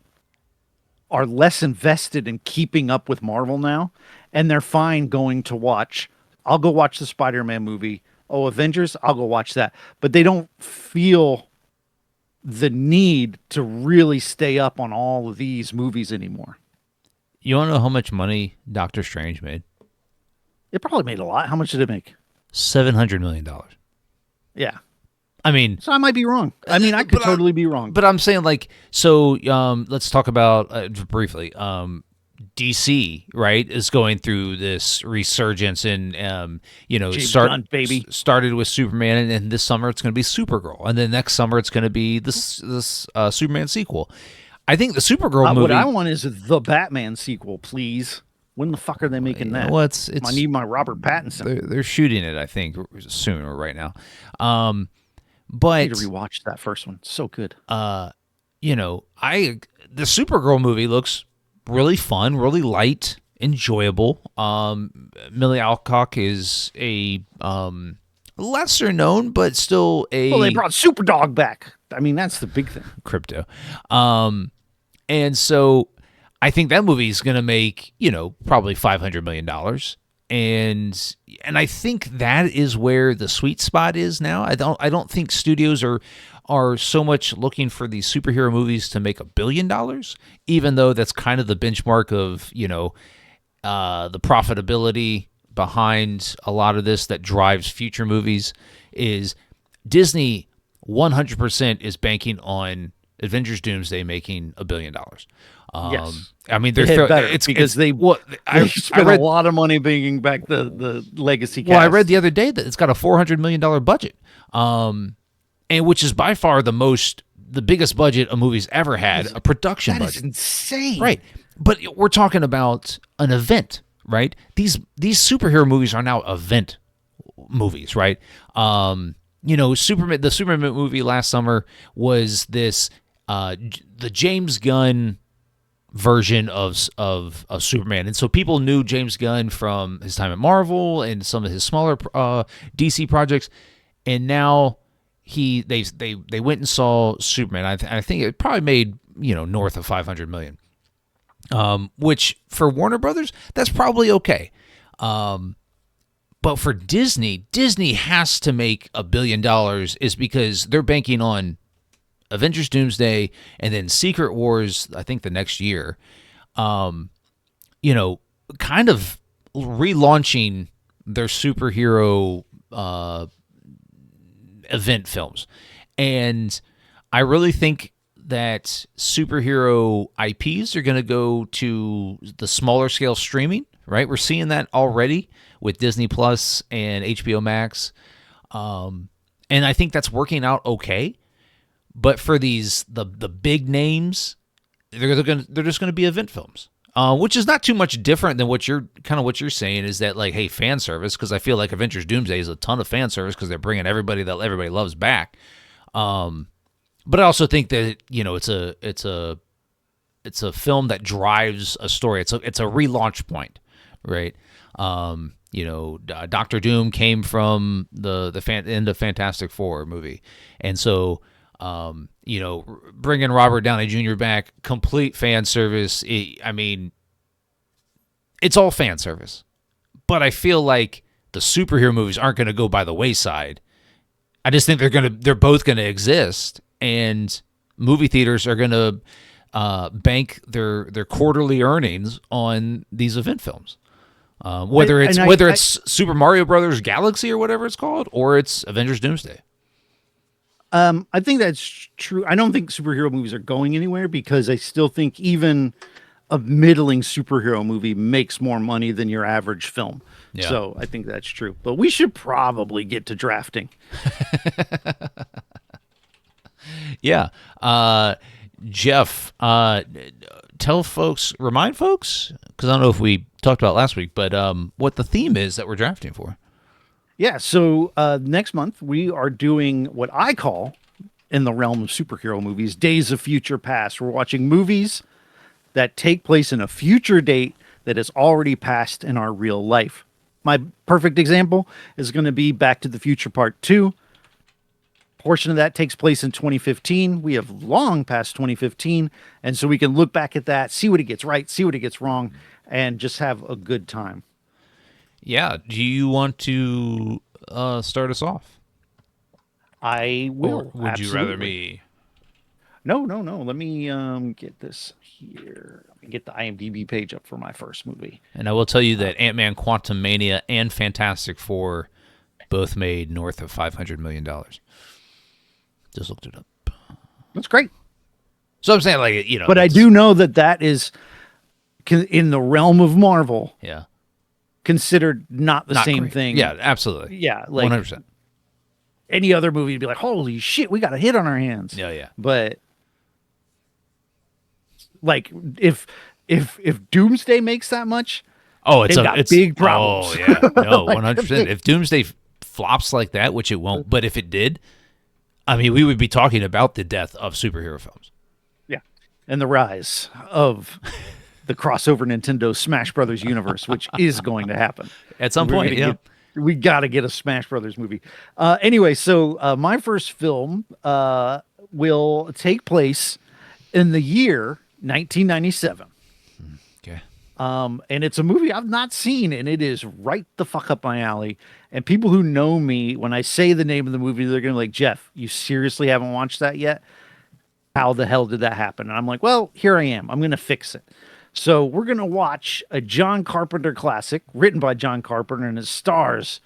are less invested in keeping up with Marvel now, and they're fine going to watch. I'll go watch the Spider-Man movie. Oh, Avengers, I'll go watch that. But they don't feel the need to really stay up on all of these movies anymore. You want to know how much money Doctor Strange made? It probably made a lot. How much did it make? $700 million. Yeah. I mean, so I might be wrong. I mean, I could totally be wrong. But I'm saying let's talk about briefly. DC, right, is going through this resurgence, and James Gunn, baby. started with Superman, and this summer it's going to be Supergirl, and then next summer it's going to be this Superman sequel. I think the Supergirl movie. What I want is the Batman sequel, please. When the fuck are they making that? Well, it's I need my Robert Pattinson. They're shooting it, I think, soon or right now. But I need to rewatch that first one. So good. The Supergirl movie looks really fun, really light, enjoyable. Millie Alcock is a lesser known, but still a. Well, they brought Superdog back. I mean, that's the big thing. Crypto. And so I think that movie is going to make, probably $500 million. And I think that is where the sweet spot is now. I don't think studios are so much looking for these superhero movies to make $1 billion, even though that's kind of the benchmark of, the profitability behind a lot of this that drives future movies. Is Disney 100% is banking on Avengers Doomsday making $1 billion. Yes. I mean, they spent a lot of money bringing back the legacy cast. Well, I read the other day that it's got a $400 million budget, and which is by far the biggest budget a movie's ever had, a production budget. That is insane. Right. But we're talking about an event, right? These superhero movies are now event movies, right? The Superman movie last summer was this the James Gunn version of Superman, and so people knew James Gunn from his time at Marvel and some of his smaller DC projects, and now they went and saw Superman. I think it probably made north of $500 million, which for Warner Brothers that's probably okay. But for Disney has to make $1 billion, is because they're banking on Avengers Doomsday and then Secret Wars, I think the next year, kind of relaunching their superhero event films. And I really think that superhero IPs are going to go to the smaller scale streaming, right? We're seeing that already with Disney Plus and HBO Max. And I think that's working out okay. But for the big names, they're just going to be event films, which is not too much different than what you're saying, is that, like, hey, fan service, because I feel like Avengers Doomsday is a ton of fan service because they're bringing everybody that everybody loves back. But I also think that it's a film that drives a story. It's a relaunch point, right? Doctor Doom came from the end of Fantastic Four movie, and so. Bringing Robert Downey Jr. back, complete fan service. It's all fan service, but I feel like the superhero movies aren't going to go by the wayside. I just think they're both going to exist, and movie theaters are going to bank their quarterly earnings on these event films. Whether it's Super Mario Brothers Galaxy or whatever it's called, or it's Avengers Doomsday. I think that's true. I don't think superhero movies are going anywhere, because I still think even a middling superhero movie makes more money than your average film. Yeah. So I think that's true. But we should probably get to drafting. Yeah. Jeff, remind folks, because I don't know if we talked about last week, but what the theme is that we're drafting for. Yeah, so next month we are doing what I call, in the realm of superhero movies, Days of Future Past. We're watching movies that take place in a future date that has already passed in our real life. My perfect example is going to be Back to the Future Part 2. Portion of that takes place in 2015. We have long past 2015, and so we can look back at that, see what it gets right, see what it gets wrong, and just have a good time. Yeah. Do you want to start us off? I will. Or would you rather me? No. Let me get this here. Let me get the IMDb page up for my first movie. And I will tell you that Ant-Man Quantumania and Fantastic Four both made north of $500 million. Just looked it up. That's great. So I'm saying, But I do know that is in the realm of Marvel, Yeah. considered not the Not same great. thing. Yeah, absolutely. Yeah, like 100%. any other movie, you'd be like, holy shit, we got a hit on our hands. Yeah, yeah. But like, if Doomsday makes that much, Oh, they've got big Oh, problems. yeah. No, Like, 100%. If Doomsday flops like that, which it won't, but if it did, I mean, we would be talking about the death of superhero films. yeah, and the rise of the crossover Nintendo Smash Brothers universe, which is going to happen At some We're point, gonna yeah. we got to get a Smash Brothers movie. Anyway, so my first film will take place in the year 1997. Okay. And it's a movie I've not seen, and it is right the fuck up my alley. And people who know me, when I say the name of the movie, they're gonna be like, Jeff, you seriously haven't watched that yet? How the hell did that happen? And I'm like, well, here I am. I'm gonna fix it. So we're gonna watch a John Carpenter classic written by John Carpenter, and it stars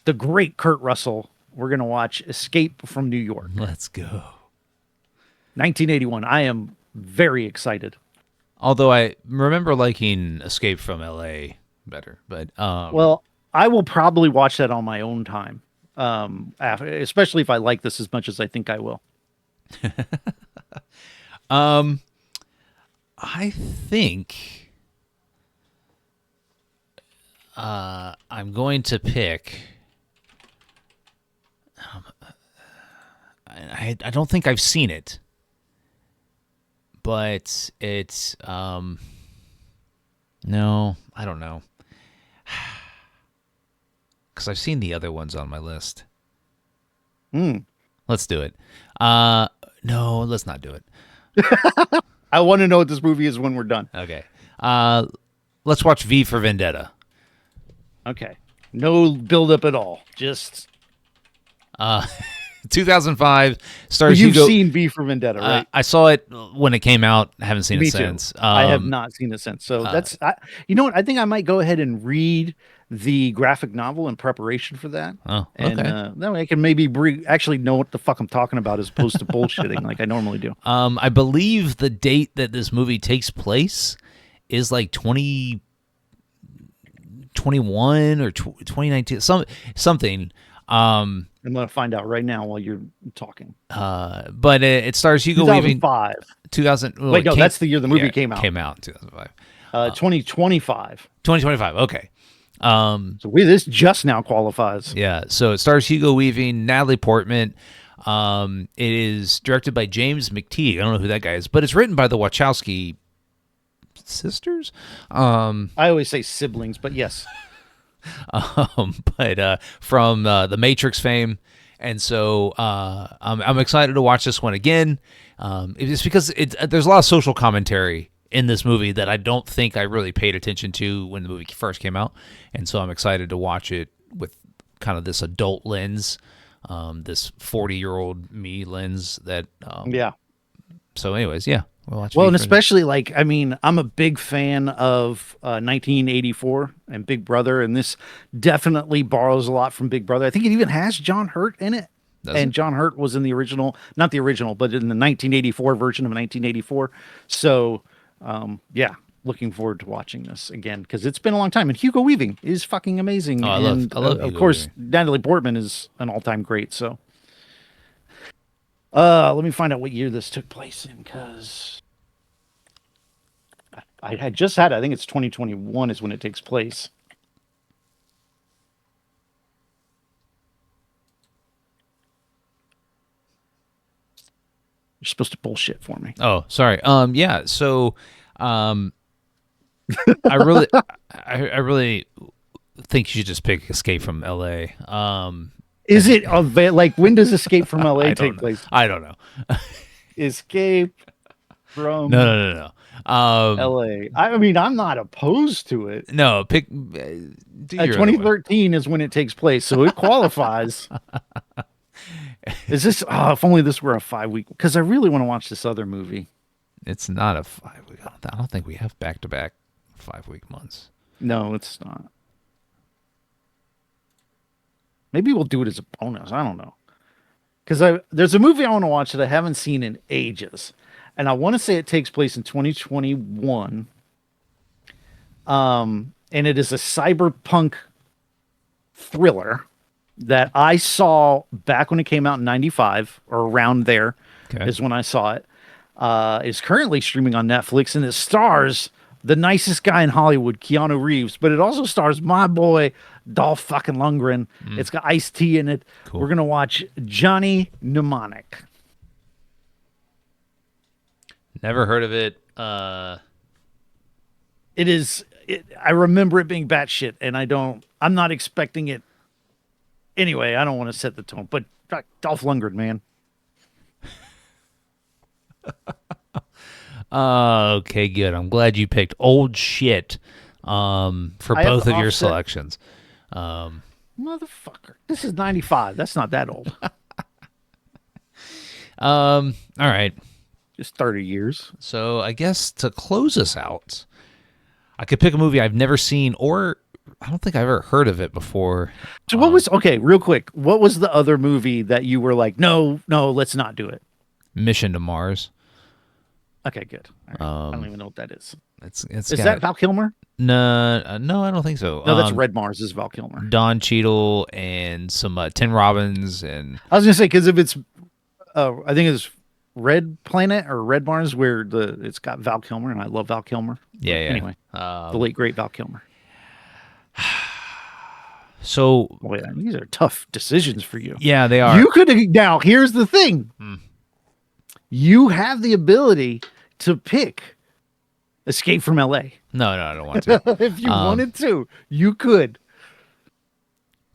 the great Kurt Russell. We're gonna watch Escape from New York, Let's go. 1981. I am very excited. Although I remember liking Escape from LA better, but Well, I will probably watch that on my own time, especially if I like this as much as I think I will. I think I'm going to pick. I don't think I've seen it, but it's no, I don't know, because I've seen the other ones on my list. Let's do it. No, let's not do it. I want to know what this movie is when we're done. Okay. Let's watch V for Vendetta. Okay. No build up at all. Just 2005 stars you've Hugo. seen V for Vendetta, right? I saw it when it came out. I haven't seen Me it too. since. I have not seen it since. So you know what? I think I might go ahead and read the graphic novel in preparation for that. Oh, And okay. that way I can maybe actually know what the fuck I'm talking about as opposed to bullshitting like I normally do. I believe the date that this movie takes place is like 2021 or 2019, something. I'm going to find out right now while you're talking. But it stars Hugo Weaving. 2005. 2000. Well, Wait, no, that's the year the movie came out. Came out in 2005. 2025. 2025. Okay. So this just now qualifies. Yeah. So it stars Hugo Weaving, Natalie Portman. It is directed by James McTeague. I don't know who that guy is, but it's written by the Wachowski sisters. I always say siblings, but yes. But from the Matrix fame, and so I'm excited to watch this one again. It's because there's a lot of social commentary in this movie that I don't think I really paid attention to when the movie first came out, and so I'm excited to watch it with kind of this adult lens, this 40-year-old me lens. That Yeah. So, anyways, yeah. Well, and especially like, I mean, I'm a big fan of 1984 and Big Brother, and this definitely borrows a lot from Big Brother. I think it even has John Hurt in it. John Hurt was in the original, not the original, but in the 1984 version of 1984. So, yeah, looking forward to watching this again because it's been a long time. And Hugo Weaving is fucking amazing. Oh, I and love of Hugo course, Weaving. Natalie Portman is an all-time great. So, let me find out what year this took place in because I had just had, I think it's 2021 is when it takes place. You're supposed to bullshit for me. Oh, sorry. Yeah. So, I really, I really think you should just pick Escape from L.A. Is it like when does Escape from LA take place? I don't know. Escape from No. LA. I mean, I'm not opposed to it. No, pick. Do your other one. 2013 is when it takes place, so it qualifies. Is this? Oh, if only this were a 5-week. Because I really want to watch this other movie. It's not a 5-week. I don't think we have back-to-back 5-week months. No, it's not. Maybe we'll do it as a bonus. I don't know. Because there's a movie I want to watch that I haven't seen in ages. And I want to say it takes place in 2021. And it is a cyberpunk thriller that I saw back when it came out in '95 or around there Okay. is when I saw it. Is currently streaming on Netflix, and it stars the nicest guy in Hollywood, Keanu Reeves, but it also stars my boy Dolph fucking Lundgren. It's got Ice-T in it. Cool. We're gonna watch Johnny Mnemonic. Never heard of it. It is. I remember it being batshit, and I'm not expecting it. Anyway, I don't want to set the tone, but Dolph Lundgren, man. Okay, good. I'm glad you picked old shit for I have both to of your offset- selections. Motherfucker, this is '95. That's not that old. All right. Just 30 years. So I guess to close us out, I could pick a movie I've never seen, or I don't think I've ever heard of it before. So what was okay? Real quick, what was the other movie that you were like, no, let's not do it? Mission to Mars. Okay, good. All right. I don't even know what that is. It's Is that Val Kilmer? no, I don't think so. No, that's Red Mars. Is Val Kilmer? Don Cheadle and some Tim Robbins and I was gonna say because if it's, I think it's Red Planet or Red Mars where it's got Val Kilmer, and I love Val Kilmer. yeah. Anyway, the late great Val Kilmer. So Boy, these are tough decisions for you. yeah, they are. You could now. Here's the thing. You have the ability to pick Escape from L.A. No, I don't want to if you wanted to. You could.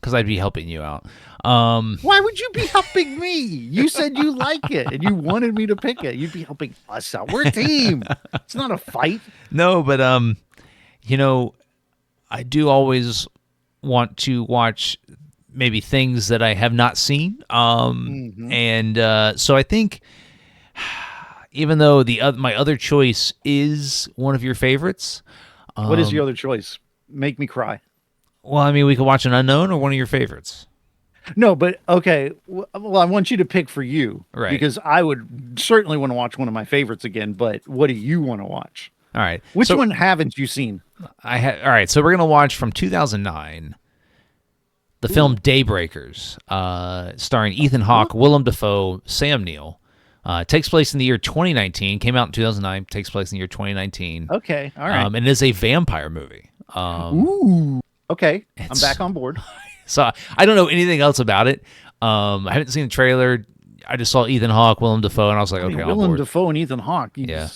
because I'd be helping you out. Why would you be helping me? You said you like it and you wanted me to pick it. You'd be helping us out. We're a team. It's not a fight. No, but I do always want to watch maybe things that I have not seen. And so I think even though my other choice is one of your favorites, What is your other choice? Make me cry. well, I mean, we could watch an unknown or one of your favorites. No, but okay. Well, I want you to pick for you. Right. Because I would certainly want to watch one of my favorites again, but what do you want to watch? All right. Which So one haven't you seen? all right. So we're gonna watch from 2009 the film Daybreakers, starring Ethan Hawke, Willem Dafoe, Sam Neill. Takes place in the year 2019. Came out in 2009. Takes place in the year 2019. Okay. All right. And it is a vampire movie. Ooh. Okay. I'm back on board. So I don't know anything else about it. I haven't seen the trailer. I just saw Ethan Hawke, Willem Dafoe, and I was like, okay, I'm on Willem board. Dafoe and Ethan Hawke. Yeah.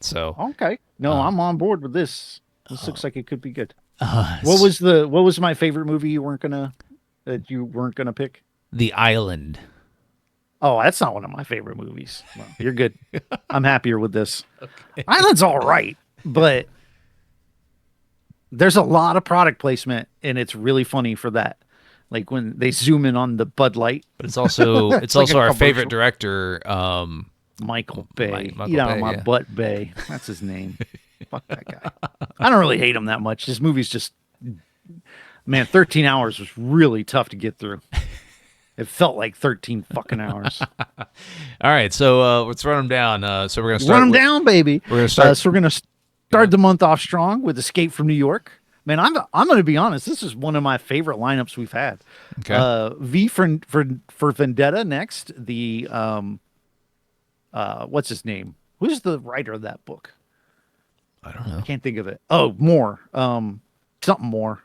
So Okay. No, I'm on board with this. This looks like it could be good. What was my favorite movie you weren't gonna pick? The Island. Oh, that's not one of my favorite movies. Well, you're good. I'm happier with this. Okay. Island's all right, but there's a lot of product placement, and it's really funny for that. Like when they zoom in on the Bud Light. But it's also It's like a our commercial. favorite director. Michael Bay. Michael Eat out Bay, of my yeah. butt, Bay. That's his name. Fuck that guy. I don't really hate him that much. This movie's just, man, 13 hours was really tough to get through. It felt like 13 fucking hours. All right, so let's run them down. So we're gonna start Run them with- down, baby. We're gonna start. So we're gonna start the month off strong with Escape from New York. Man, I'm gonna be honest. This is one of my favorite lineups we've had. Okay. V for Vendetta next. The what's his name? Who's the writer of that book? I don't know. Can't think of it. Oh, Moore. Something more.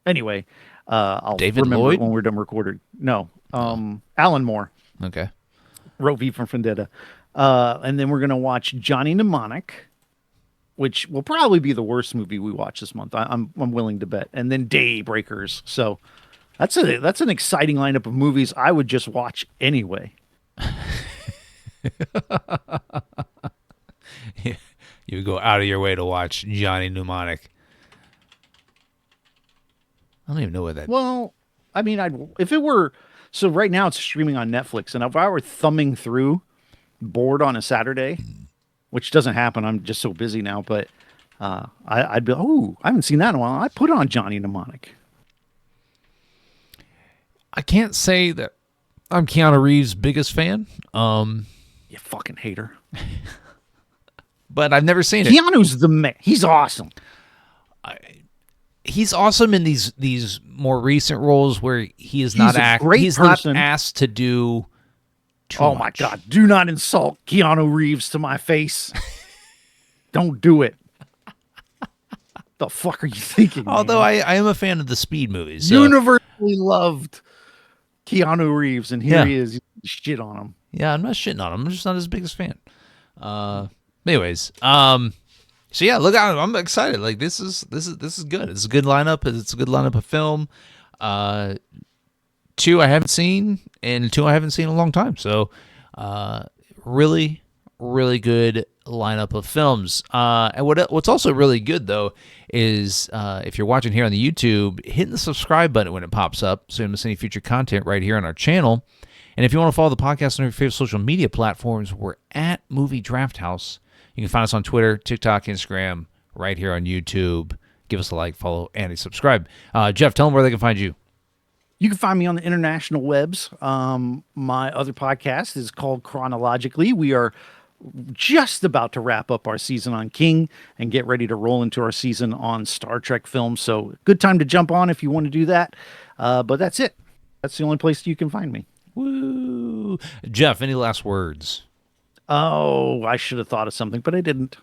Anyway, I'll David remember Lloyd? it when we're done recording. No, Alan Moore Okay. wrote V for Vendetta, and then we're gonna watch Johnny Mnemonic, which will probably be the worst movie we watch this month. I'm willing to bet, and then Daybreakers. So that's an exciting lineup of movies I would just watch anyway. You would go out of your way to watch Johnny Mnemonic. I don't even know what that. Well, I mean, if it were so right now it's streaming on Netflix, and if I were thumbing through bored on a Saturday, which doesn't happen, I'm just so busy now. But I'd be, oh, I haven't seen that in a while. I put on Johnny Mnemonic. I can't say that I'm Keanu Reeves' biggest fan. You fucking hater. but I've never seen it. Keanu's the man. He's awesome. He's awesome in these more recent roles where he's not asked to do too much. My God. Do not insult Keanu Reeves to my face. Don't do it. The fuck are you thinking? Although man? I am a fan of the Speed movies. So. Universally loved Keanu Reeves, and here he is. Shit on him. Yeah, I'm not shitting on him. I'm just not his biggest fan. Anyways, so yeah, look out! I'm excited. Like this is good. It's a good lineup. It's a good lineup of film. 2 I haven't seen, and 2 I haven't seen in a long time. So, really, really good lineup of films. And what's also really good though is if you're watching here on the YouTube, hitting the subscribe button when it pops up, so you don't miss any future content right here on our channel. And if you want to follow the podcast on your favorite social media platforms, we're at Movie Draft House. You can find us on Twitter, TikTok, Instagram, right here on YouTube. Give us a like, follow, and a subscribe. Jeff, tell them where they can find you. You can find me on the international webs. My other podcast is called Chronologically. We are just about to wrap up our season on King and get ready to roll into our season on Star Trek films. So good time to jump on if you want to do that. But that's it. That's the only place you can find me. Woo! Jeff, any last words? Oh, I should have thought of something, but I didn't.